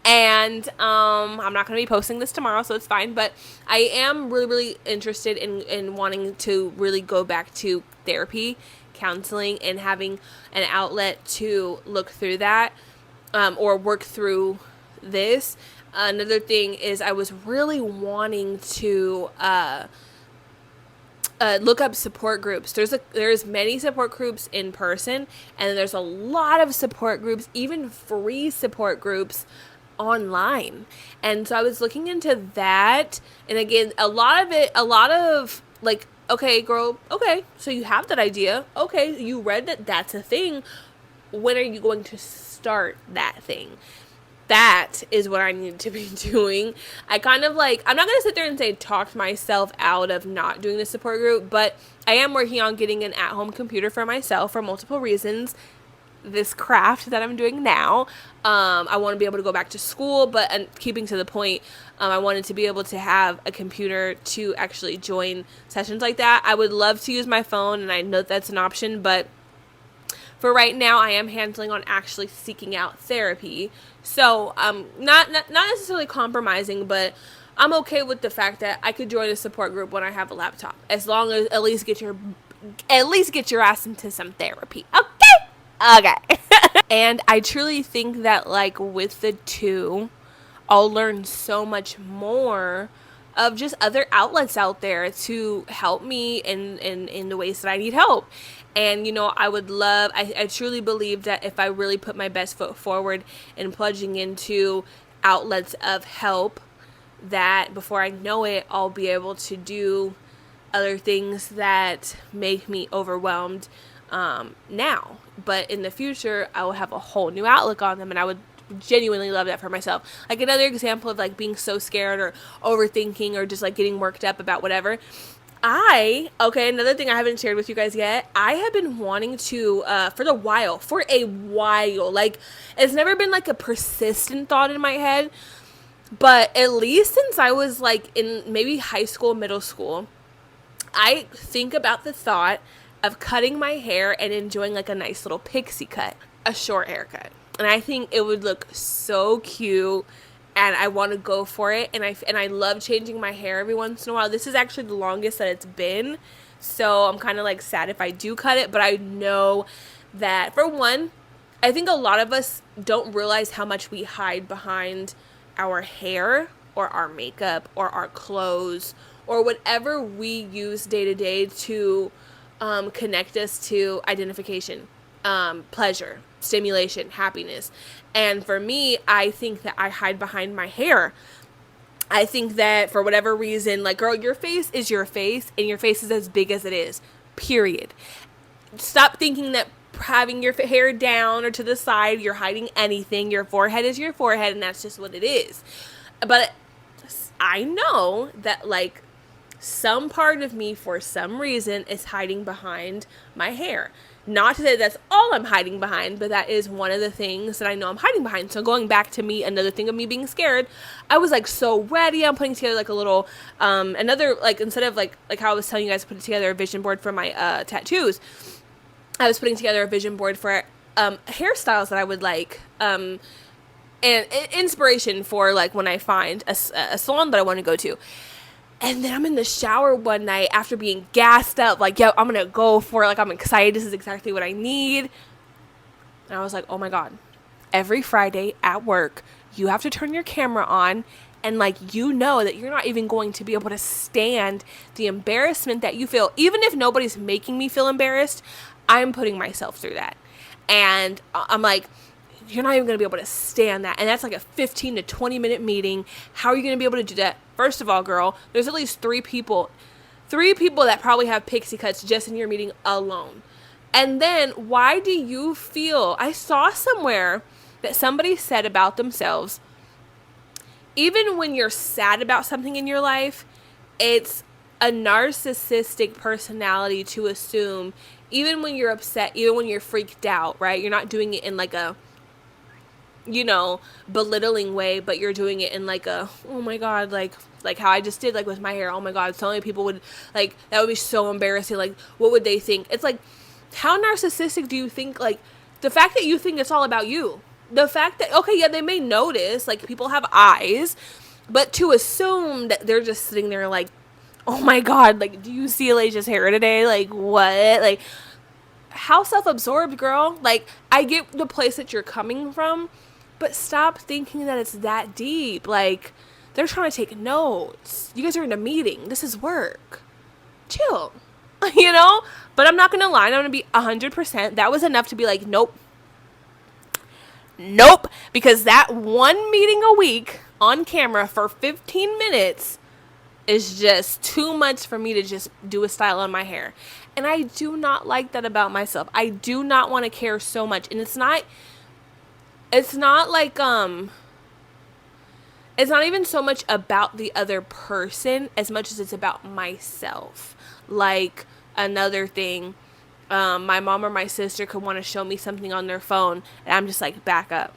And I'm not going to be posting this tomorrow, so it's fine. But I am really, really interested in wanting to really go back to therapy, counseling, and having an outlet to look through that or work through this. Another thing is I was really wanting to look up support groups. There's many support groups in person, and there's a lot of support groups, even free support groups online. And so I was looking into that, and again, a lot of like, okay, girl, okay, so you have that idea, okay, you read that's a thing, when are you going to start that thing? That is what I need to be doing. I'm not going to sit there and say talk myself out of not doing the support group, but I am working on getting an at-home computer for myself for multiple reasons. This craft that I'm doing now, I want to be able to go back to school, but keeping to the point, I wanted to be able to have a computer to actually join sessions like that. I would love to use my phone, and I know that's an option, but for right now, I am handling on actually seeking out therapy. So, not necessarily compromising, but I'm okay with the fact that I could join a support group when I have a laptop, as long as at least get your ass into some therapy. Okay. And I truly think that, like, with the two, I'll learn so much more of just other outlets out there to help me in the ways that I need help. And, I truly believe that if I really put my best foot forward in plunging into outlets of help, that before I know it, I'll be able to do other things that make me overwhelmed now. But in the future, I will have a whole new outlook on them, and I would genuinely love that for myself. Like, another example of, like, being so scared or overthinking or just, like, getting worked up about whatever. Another thing I haven't shared with you guys yet, I have been wanting to, for a while, like, it's never been, like, a persistent thought in my head, but at least since I was, like, in maybe high school, middle school, I think about the thought of cutting my hair and enjoying, like, a nice little pixie cut, a short haircut. And I think it would look so cute, and I want to go for it. And I love changing my hair every once in a while. This is actually the longest that it's been, so I'm kind of, like, sad if I do cut it. But I know that, for one, I think a lot of us don't realize how much we hide behind our hair or our makeup or our clothes or whatever we use day to day to connect us to identification, pleasure, stimulation, happiness. And for me, I think that I hide behind my hair. I think that for whatever reason, like, girl, your face is your face, and your face is as big as it is, period. Stop thinking that having your hair down or to the side, you're hiding anything. Your forehead is your forehead, and that's just what it is. But I know that, like, some part of me, for some reason, is hiding behind my hair. Not to say that's all I'm hiding behind, but that is one of the things that I know I'm hiding behind. So going back to me, another thing of me being scared, I was like so ready. I'm putting together like a little, another, like instead of like how I was telling you guys, putting together a vision board for my tattoos, I was putting together a vision board for hairstyles that I would like, and inspiration for like when I find a salon that I want to go to. And then I'm in the shower one night after being gassed up, like, yo, I'm going to go for it. Like, I'm excited. This is exactly what I need. And I was like, oh my God, every Friday at work, you have to turn your camera on. And like, you know that you're not even going to be able to stand the embarrassment that you feel. Even if nobody's making me feel embarrassed, I'm putting myself through that. And I'm like, you're not even going to be able to stand that. And that's like a 15 to 20 minute meeting. How are you going to be able to do that? First of all, girl, there's at least three people that probably have pixie cuts just in your meeting alone. And then why do you feel, I saw somewhere that somebody said about themselves, even when you're sad about something in your life, it's a narcissistic personality to assume, even when you're upset, even when you're freaked out, right? You're not doing it in like a, belittling way, but you're doing it in like a, oh my God, like how I just did, like with my hair. Oh my God, so many people would, like, that would be so embarrassing. Like, what would they think? It's like, how narcissistic do you think, like, the fact that you think it's all about you, the fact that, okay, yeah, they may notice, like, people have eyes, but to assume that they're just sitting there like, oh my God, like, do you see Alicia's hair today? Like, what? Like, how self-absorbed, girl. Like, I get the place that you're coming from, but stop thinking that it's that deep. Like, they're trying to take notes. You guys are in a meeting. This is work. Chill. But I'm not going to lie. I'm going to be 100%. That was enough to be like, nope. Nope. Because that one meeting a week on camera for 15 minutes is just too much for me to just do a style on my hair. And I do not like that about myself. I do not want to care so much. And it's not like, it's not even so much about the other person as much as it's about myself. Like, another thing, my mom or my sister could want to show me something on their phone, and I'm just like, back up.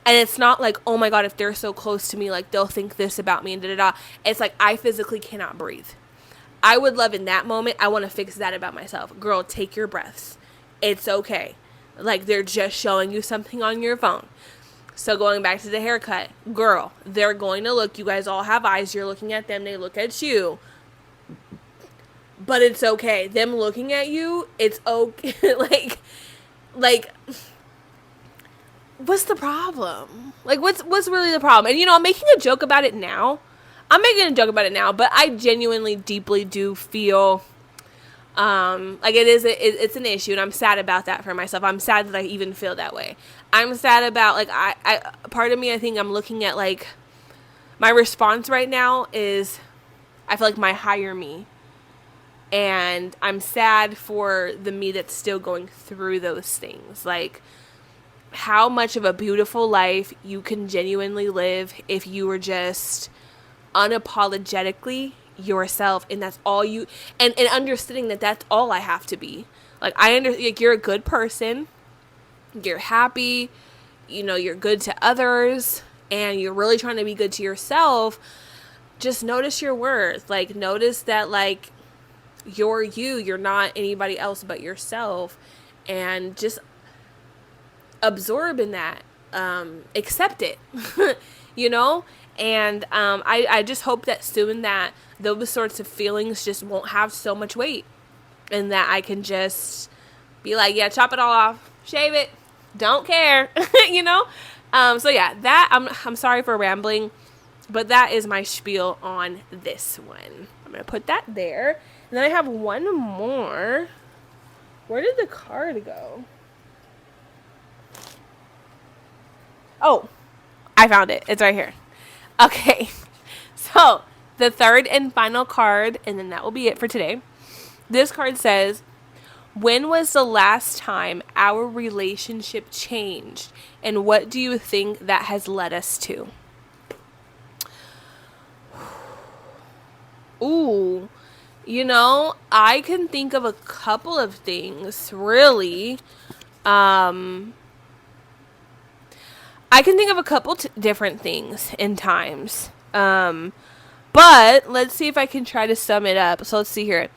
And it's not like, oh my God, if they're so close to me, like, they'll think this about me and da-da-da. It's like, I physically cannot breathe. I would love in that moment, I want to fix that about myself. Girl, take your breaths. It's okay. Like, they're just showing you something on your phone. So going back to the haircut, girl, they're going to look. You guys all have eyes. You're looking at them. They look at you. But it's okay. Them looking at you, it's okay. like, what's the problem? Like, what's really the problem? And, I'm making a joke about it now. But I genuinely, deeply do feel like it's an issue, and I'm sad about that for myself. I'm sad that I even feel that way. I'm sad about, like, I part of me, I think I'm looking at, like, my response right now is, I feel like my higher me, and I'm sad for the me that's still going through those things. Like, how much of a beautiful life you can genuinely live if you were just unapologetically yourself, and that's all you, and understanding that that's all I have to be. Like, like, you're a good person, you're happy, you're good to others, and you're really trying to be good to yourself. Just notice your worth. Like, notice that, like, you're not anybody else but yourself, and just absorb in that, accept it. And I just hope that soon that those sorts of feelings just won't have so much weight, and that I can just be like, yeah, chop it all off, shave it, don't care. So yeah, that I'm sorry for rambling, but that is my spiel on this one. I'm gonna put that there, and then I have one more. Where did the card go? Oh, I found it. It's right here. Okay, so the third and final card, and then that will be it for today. This card says, when was the last time our relationship changed, and what do you think that has led us to? Ooh, I can think of a couple of things, really. Um, I can think of a couple different things in times. But let's see if I can try to sum it up. So let's see here.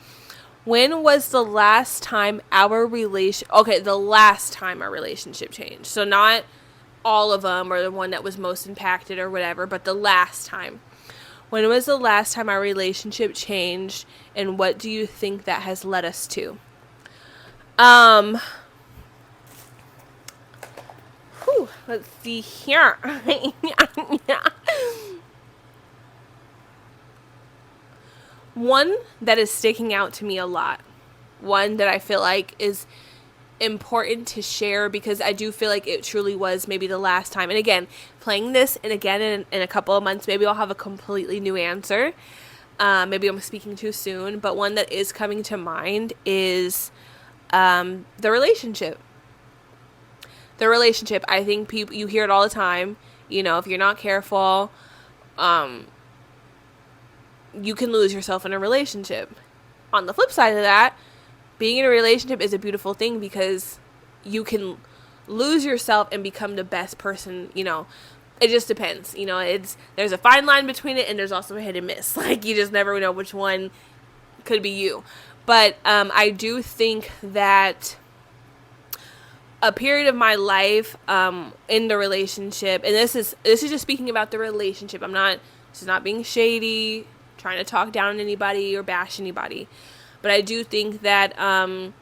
When was the last time the last time our relationship changed? So not all of them or the one that was most impacted or whatever, but the last time. When was the last time our relationship changed, and what do you think that has led us to? Let's see here. One that is sticking out to me a lot. One that I feel like is important to share because I do feel like it truly was maybe the last time. And again, playing this and again in a couple of months, maybe I'll have a completely new answer. Maybe I'm speaking too soon, but one that is coming to mind is the relationship. The relationship. I think you hear it all the time. If you're not careful, you can lose yourself in a relationship. On the flip side of that, being in a relationship is a beautiful thing because you can lose yourself and become the best person. It just depends. There's a fine line between it, and there's also a hit and miss. Like, you just never know which one could be you. But I do think that a period of my life in the relationship, and this is just speaking about the relationship. This is not being shady, trying to talk down on anybody or bash anybody. But I do think that, and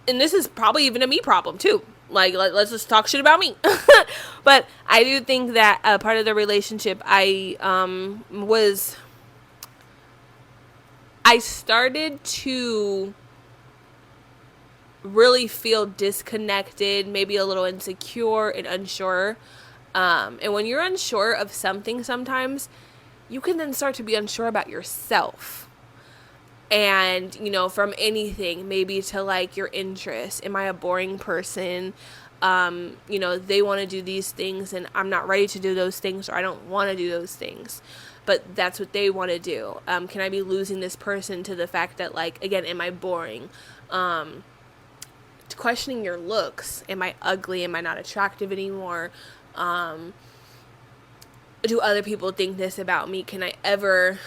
this is probably even a me problem too. Like, let's just talk shit about me. But I do think that part of the relationship, I started to really feel disconnected, maybe a little insecure and unsure. And when you're unsure of something sometimes, you can then start to be unsure about yourself. And, from anything, maybe to like your interests. Am I a boring person? They want to do these things and I'm not ready to do those things, or I don't want to do those things. But that's what they want to do. Can I be losing this person to the fact that, like, again, am I boring? Questioning your looks. Am I ugly? Am I not attractive anymore? Do other people think this about me? Can I ever,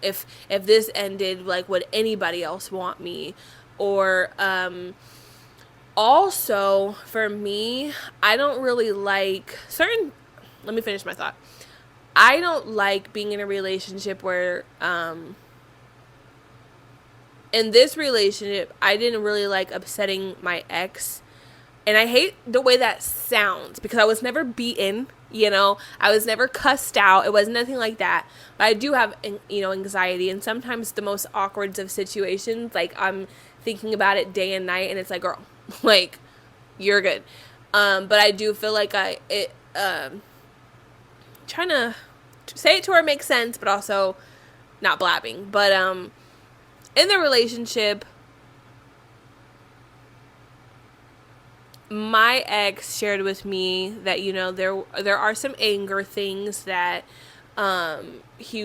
if this ended, like, would anybody else want me? Or, also, for me, I don't really like let me finish my thought. I don't like being in a relationship where, in this relationship, I didn't really like upsetting my ex. And I hate the way that sounds because I was never beaten, I was never cussed out. It wasn't nothing like that. But I do have, anxiety. And sometimes the most awkward of situations, like, I'm thinking about it day and night and it's like, girl, like, you're good. But I do feel like trying to say it to her makes sense, but also not blabbing. But, in the relationship, my ex shared with me that, there are some anger things that he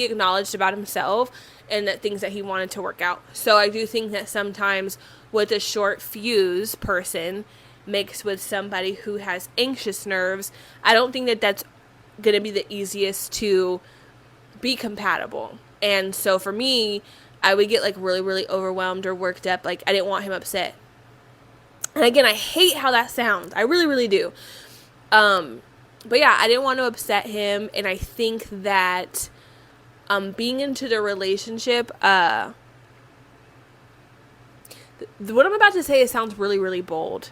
acknowledged about himself, and that things that he wanted to work out. So I do think that sometimes with a short fuse person mixed with somebody who has anxious nerves, I don't think that that's going to be the easiest to be compatible. And so for me, I would get, like, really, really overwhelmed or worked up. Like, I didn't want him upset. And again, I hate how that sounds. I really, really do. But yeah, I didn't want to upset him. And I think that being into the relationship, what I'm about to say, it sounds really, really bold.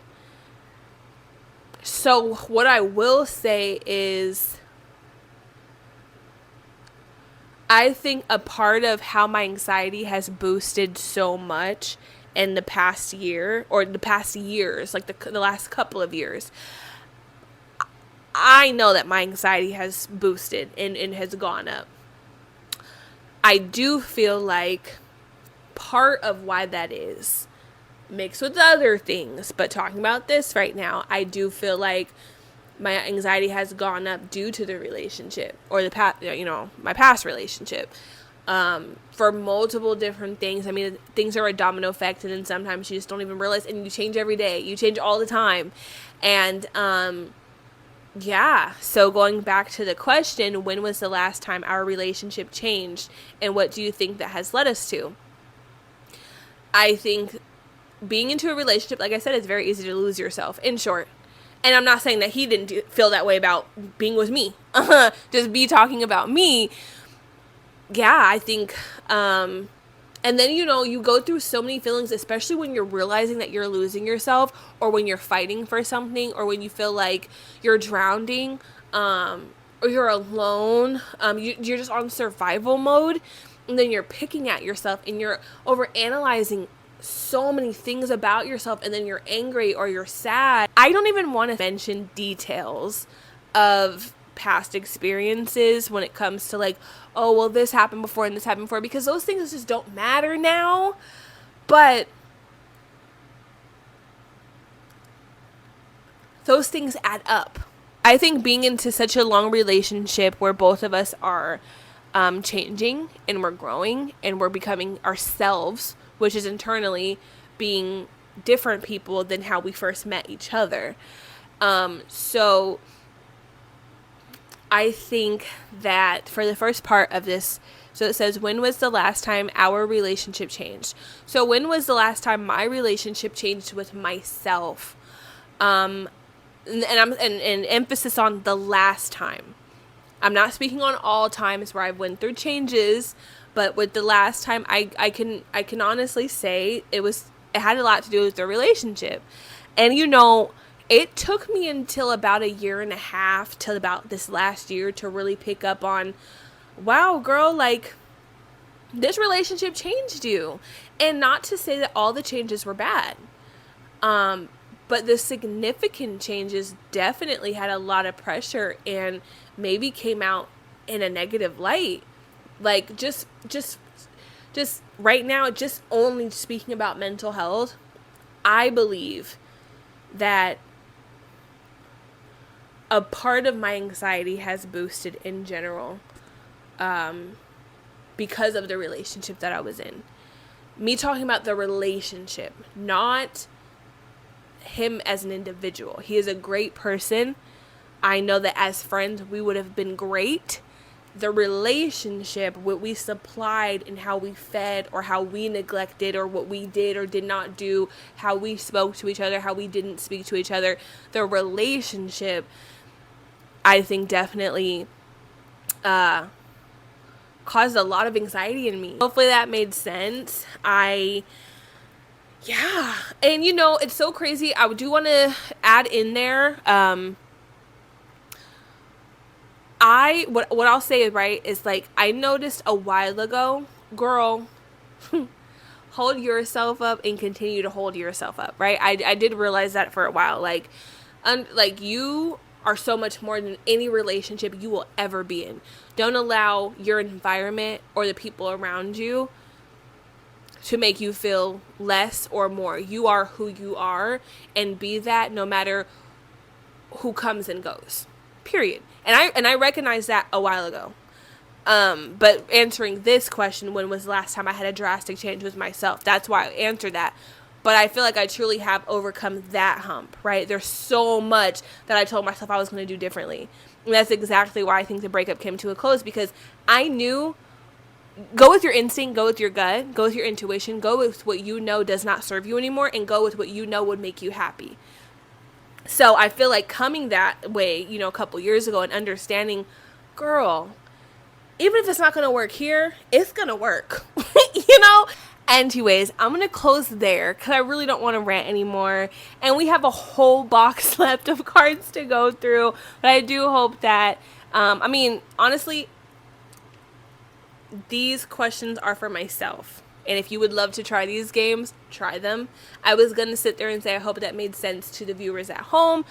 So what I will say is, I think a part of how my anxiety has boosted so much in the past year, or the past years, like the last couple of years, I know that my anxiety has boosted and has gone up. I do feel like part of why that is, mixed with other things, but talking about this right now, I do feel like my anxiety has gone up due to the relationship or my past relationship. For multiple different things. I mean, things are a domino effect, and then sometimes you just don't even realize, and you change every day. You change all the time. And, yeah. So going back to the question, when was the last time our relationship changed, and what do you think that has led us to? I think being into a relationship, like I said, it's very easy to lose yourself, in short. And I'm not saying that he didn't feel that way about being with me. Just be talking about me. Yeah, I think, and then, you go through so many feelings, especially when you're realizing that you're losing yourself, or when you're fighting for something, or when you feel like you're drowning, or you're alone, you're just on survival mode, and then you're picking at yourself, and you're overanalyzing so many things about yourself, and then you're angry or you're sad. I don't even want to mention details of past experiences when it comes to like, oh, well, this happened before and this happened before, because those things just don't matter now. But those things add up. I think being into such a long relationship where both of us are changing, and we're growing, and we're becoming ourselves, which is internally being different people than how we first met each other. So I think that for the first part of this, so it says, when was the last time our relationship changed? So when was the last time my relationship changed with myself? And emphasis on the last time. I'm not speaking on all times where I've went through changes, but with the last time, I can honestly say it had a lot to do with the relationship. And it took me until about a year and a half, till about this last year, to really pick up on, wow, girl, like, this relationship changed you. And not to say that all the changes were bad. But the significant changes definitely had a lot of pressure and maybe came out in a negative light. Like, just right now, just only speaking about mental health, I believe that a part of my anxiety has boosted in general, because of the relationship that I was in. Me talking about the relationship, not him as an individual. He is a great person. I know that as friends, we would have been great. The relationship, what we supplied and how we fed, or how we neglected, or what we did or did not do, how we spoke to each other, how we didn't speak to each other, the relationship, I think definitely caused a lot of anxiety in me. Hopefully that made sense. Yeah. And it's so crazy. I do want to add in there, what I'll say, right, is like, I noticed a while ago, girl, hold yourself up and continue to hold yourself up, right? I did realize that for a while. Like, you are so much more than any relationship you will ever be in. Don't allow your environment or the people around you to make you feel less or more. You are who you are, and be that no matter who comes and goes. Period. And I recognized that a while ago. But answering this question, when was the last time I had a drastic change with myself? That's why I answered that. But I feel like I truly have overcome that hump, right? There's so much that I told myself I was going to do differently. And that's exactly why I think the breakup came to a close, because I knew, go with your instinct, go with your gut, go with your intuition, go with what you know does not serve you anymore, and go with what you know would make you happy. So I feel like coming that way, a couple years ago, and understanding, girl, even if it's not going to work here, it's going to work, Anyways, I'm going to close there because I really don't want to rant anymore. And we have a whole box left of cards to go through. But I do hope that, honestly, these questions are for myself. And if you would love to try these games, try them. I was going to sit there and say I hope that made sense to the viewers at home.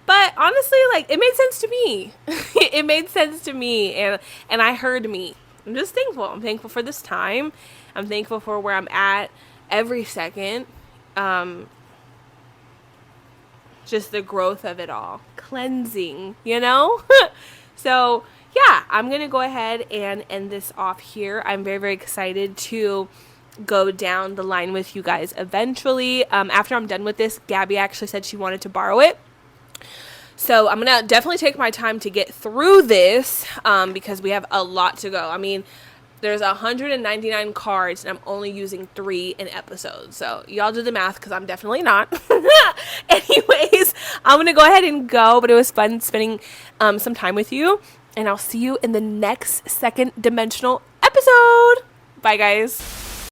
But honestly, it made sense to me. It made sense to me. And I heard me. I'm just thankful. I'm thankful for this time. I'm thankful for where I'm at every second. just the growth of it all. Cleansing, you know? So, yeah, I'm going to go ahead and end this off here. I'm very, very excited to go down the line with you guys eventually. After I'm done with this, Gabby actually said she wanted to borrow it. So I'm going to definitely take my time to get through this because we have a lot to go. I mean, there's 199 cards and I'm only using 3 an episode. So y'all do the math because I'm definitely not. Anyways, I'm going to go ahead and go. But it was fun spending some time with you. And I'll see you in the next second dimensional episode. Bye, guys.